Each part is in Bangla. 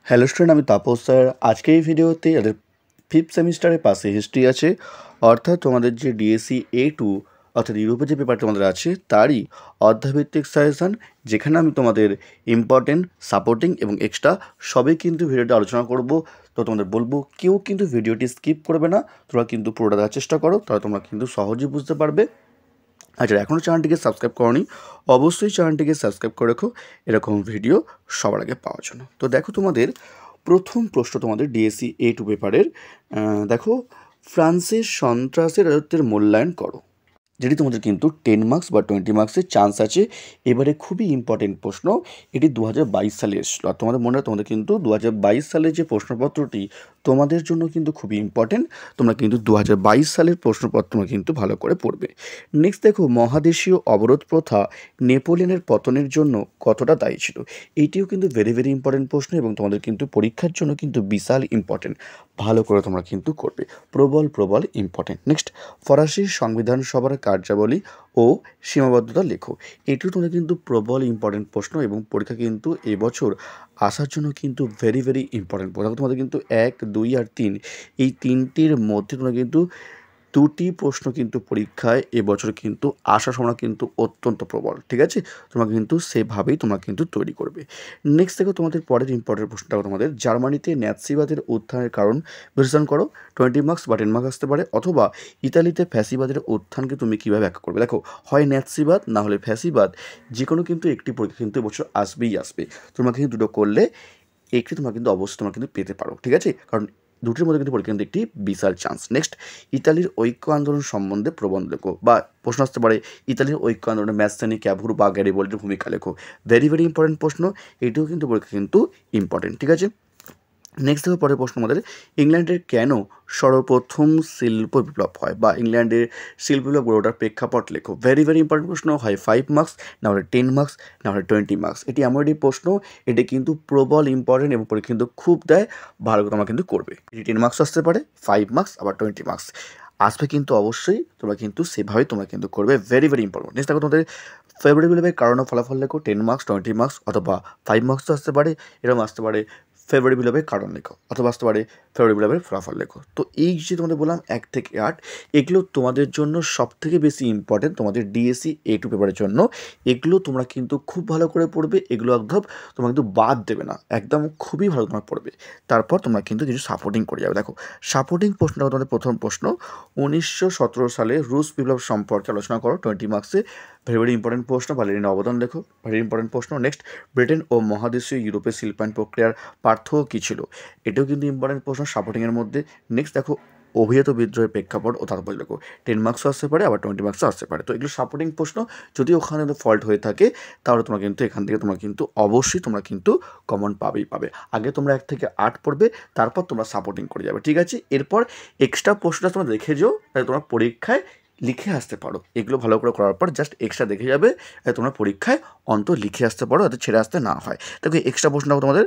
হ্যালো স্টুডেন্ট, আমি তাপস স্যার। আজকে এই ভিডিওতে যাদের ফিফথ সেমিস্টারের পাশে হিস্ট্রি আছে, অর্থাৎ তোমাদের যে ডিএসসি A2 অর্থাৎ ইউরোপের যে পেপার তোমাদের আছে তারই অধ্যায়ভিত্তিক সাজেশান, যেখানে আমি তোমাদের ইম্পর্টেন্ট, সাপোর্টিং এবং এক্সট্রা সবই কিন্তু ভিডিওটা আলোচনা করব। তো তোমাদের বলবো কেউ কিন্তু ভিডিওটি স্কিপ করবে না, তোমরা কিন্তু পুরোটা দেখার চেষ্টা করো, তাহলে তোমরা কিন্তু সহজেই বুঝতে পারবে। আচ্ছা, এখনও চ্যানেলটিকে সাবস্ক্রাইব করোনি, অবশ্যই চ্যানেলটিকে সাবস্ক্রাইব করে রেখো এরকম ভিডিও সবার আগে পাওয়ার জন্য। তো দেখো, তোমাদের প্রথম প্রশ্ন তোমাদের ডিএসসি A2 পেপারের, দেখো, ফ্রান্সের সন্ত্রাসের রাজত্বের মূল্যায়ন করো। যেটি তোমাদের কিন্তু 10 মার্কস বা 20 মার্কসের চান্স আছে। এবারে খুবই ইম্পর্টেন্ট প্রশ্ন, এটি 2022 সালে এসেছিলো। আর তোমাদের মনে হয় তোমাদের কিন্তু 2022 সালের যে প্রশ্নপত্রটি তোমাদের জন্য কিন্তু খুবই ইম্পর্টেন্ট। তোমরা কিন্তু 2022 সালের প্রশ্নপত্র তোমরা কিন্তু ভালো করে পড়বে। নেক্সট দেখো, মহাদেশীয় অবরোধ প্রথা নেপোলিয়নের পতনের জন্য কতটা দায়ী ছিল। এইটিও কিন্তু ভেরি ইম্পর্টেন্ট প্রশ্ন এবং তোমাদের কিন্তু পরীক্ষার জন্য কিন্তু বিশাল ইম্পর্টেন্ট। ভালো করে তোমরা কিন্তু করবে, প্রবল ইম্পর্টেন্ট। নেক্সট, ফরাসি সংবিধান সভার কার্যাবলী ও সীমাবদ্ধতা লেখো। এটিও তোমাদের কিন্তু প্রবল ইম্পর্টেন্ট প্রশ্ন এবং পরীক্ষা কিন্তু এবছর আসার জন্য কিন্তু ভেরি ইম্পর্টেন্ট প্রশ্ন। তোমাদের কিন্তু 1, 2 আর 3 এই তিনটির মধ্যে তোমরা কিন্তু দুটি প্রশ্ন কিন্তু পরীক্ষায় এবছর কিন্তু আসার সম্ভাবনা কিন্তু অত্যন্ত প্রবল। ঠিক আছে, তোমরা কিন্তু সেভাবেই তোমরা কিন্তু তৈরি করবে। নেক্সট দেখো, তোমাদের পরের ইম্পর্টেন্ট প্রশ্নটা তোমাদের জার্মানিতে ন্যাৎসিবাদের উত্থানের কারণ বিশ্লেষণ করো। 20 মার্কস বা 10 মার্কস আসতে পারে। অথবা ইতালিতে ফ্যাসিবাদের উত্থানকে তুমি কীভাবে ব্যাখ্যা করবে। দেখো, হয় ন্যাৎসিবাদ না হলে ফ্যাসিবাদ, যে কোনো কিন্তু একটি পরীক্ষা কিন্তু এবছর আসবেই আসবে। তোমরা কিন্তু দুটো করলে একটি তোমরা কিন্তু অবশ্যই তোমরা কিন্তু পেতে পারো। ঠিক আছে, কারণ দুটির মধ্যে কিন্তু পরীক্ষা কিন্তু একটি বিশাল চান্স। নেক্সট, ইতালির ঐক্য আন্দোলন সম্বন্ধে প্রবন্ধ লেখো। বা প্রশ্ন আসতে পারে, ইতালির ঐক্য আন্দোলনে ম্যাসসানি, ক্যাভুর বা গ্যারিবল্ডির ভূমিকা লেখো। ভেরি ইম্পর্টেন্ট প্রশ্ন, এটিও কিন্তু পরীক্ষা কিন্তু ইম্পর্টেন্ট। ঠিক আছে, নেক্সট দেখো, পরের প্রশ্ন আমাদের, ইংল্যান্ডের কেন সর্বপ্রথম শিল্প বিপ্লব হয় বা ইংল্যান্ডের শিল্প বিপ্লব গড়ে ওঠার প্রেক্ষাপট লেখো। ভেরি ইম্পর্টেন্ট প্রশ্ন, হয় 5 মার্কস না হলে 10 মার্কস না হলে 20 মার্কস। এটি এমন একটি প্রশ্ন, এটি কিন্তু প্রবল ইম্পর্টেন্ট এবং পরীক্ষা কিন্তু খুব দেয়, ভালো করে তোমরা কিন্তু করবে। এটি 10 মার্কস আসতে পারে, 5 মার্কস আবার 20 মার্কস আসবে কিন্তু অবশ্যই। তোমরা কিন্তু সেভাবেই তোমরা কিন্তু করবে। Very important. নেক্সট দেখো, তোমাদের ফেভারিট বিপ্লবের কারণ ও ফলাফল লেখো। 10 মার্কস, 20 মার্কস অথবা 5 মার্কস তো আসতে পারে, এরকম আসতে পারে ফেভারিট বিপ্লবের কারণ লেখো, অথবা আসতে পারে ফেভারিট বিপ্লবের ফলাফল লেখো। তো এই যে তোমাদের বললাম 1 থেকে 8, এগুলো তোমাদের জন্য সবথেকে বেশি ইম্পর্টেন্ট তোমাদের ডিএসসি A2 পেপারের জন্য। এগুলো তোমরা কিন্তু খুব ভালো করে পড়বে, এগুলো একদম তোমরা কিন্তু বাদ দেবে না, একদম খুবই ভালো তোমরা পড়বে। তারপর তোমরা কিন্তু কিছু সাপোর্টিং করে যাবে। দেখো, সাপোর্টিং প্রশ্নটা তোমাদের প্রথম প্রশ্ন, 1917 সালে রুশ বিপ্লব সম্পর্কে আলোচনা করো। 20 মার্কসে ভেরি ইম্পর্টেন্ট প্রশ্ন, বা লেনিনের অবদান লেখো। ভেরি ইম্পর্টেন্ট প্রশ্ন। নেক্সট, ব্রিটেন ও মহাদেশীয় ইউরোপের শিল্পায়ন প্রক্রিয়ার পার্থক্য কী ছিল। এটাও কিন্তু ইম্পর্টেন্ট প্রশ্ন সাপোর্টিংয়ের মধ্যে। নেক্সট দেখো, অভিজাত বিদ্রোহের প্রেক্ষাপট ও তারপর লেখো। 10 মার্কসও আসতে পারে, আবার 20 মার্কসও আসতে পারে। তো এগুলো সাপোর্টিং প্রশ্ন, যদি ওখানে ফল্ট হয়ে থাকে তাহলে তোমরা কিন্তু এখান থেকে তোমরা কিন্তু অবশ্যই তোমরা কিন্তু কমন পাবে। আগে তোমরা 1 থেকে 8 পড়বে, তারপর তোমরা সাপোর্টিং করে যাবে। ঠিক আছে, এরপর এক্সট্রা প্রশ্নটা তোমরা দেখে যাও, তাহলে তোমরা পরীক্ষায় লিখে আসতে পারো। এগুলো ভালো করে করার পর জাস্ট এক্সট্রা দেখে যাবে, তোমরা পরীক্ষায় অন্তত লিখে আসতে পারো, যাতে ছেড়ে আসতে না হয়। দেখো, এক্সট্রা প্রশ্ন তোমাদের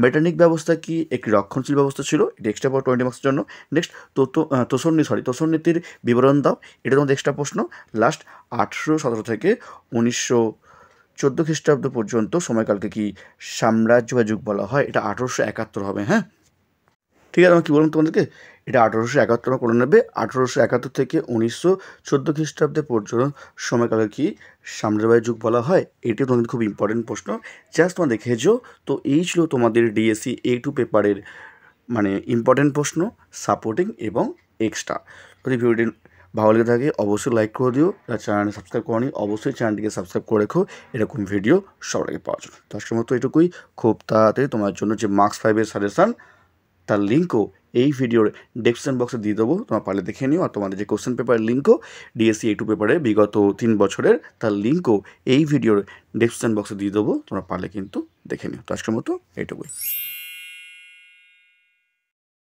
মেটানিক ব্যবস্থা কি একটি রক্ষণশীল ব্যবস্থা ছিল, এটা এক্সট্রা 20 মার্কসের জন্য। নেক্সট, তোষণ নীতির বিবরণ দাও, এটা তোমাদের এক্সট্রা প্রশ্ন। লাস্ট, 1817 থেকে 1914 খ্রিস্টাব্দ পর্যন্ত সময়কালকে কি সাম্রাজ্য বা যুগ বলা হয়, এটা 1871 হবে। হ্যাঁ, ঠিক আছে, আমি কী বললাম তোমাদেরকে, এটা 1871 করে নেবে। 1871 থেকে 1914 খ্রিস্টাব্দে পর্যন্ত সময়কালে কি সাম্রাজ্যবাদী যুগ বলা হয়, এটিও তোমাদের খুব ইম্পর্টেন্ট প্রশ্ন, জাস্ট তোমরা দেখেছো। তো এই ছিল তোমাদের ডিএসসি A2 পেপারের মানে ইম্পর্টেন্ট প্রশ্ন, সাপোর্টিং এবং এক্সট্রা। যদি ভিডিওটি ভালো লেগে থাকে অবশ্যই লাইক করে দিও, আর চ্যানেলটি সাবস্ক্রাইব করনি অবশ্যই চ্যানেলটিকে সাবস্ক্রাইব করে রেখো এরকম ভিডিও সবার আগে পাওয়ার জন্য। তো আজকের মতো এটুকুই, খুব তাড়াতাড়ি তোমার জন্য যে মার্কস 5-এর সাজেশান, তার লিঙ্কও এই ভিডিওর ডেসক্রিপশন বক্সে দিয়ে দেবো, তোমরা পারলে দেখে নিও। আর তোমাদের যে কোশ্চেন পেপারের লিঙ্কও ডিএসসি A2 পেপারে বিগত 3 বছরের, তার লিঙ্কও এই ভিডিওর ডেসক্রিপশন বক্সে দিয়ে দেবো, তোমরা পারলে কিন্তু দেখে নিও। তো আজকের মতো এইটুকুই।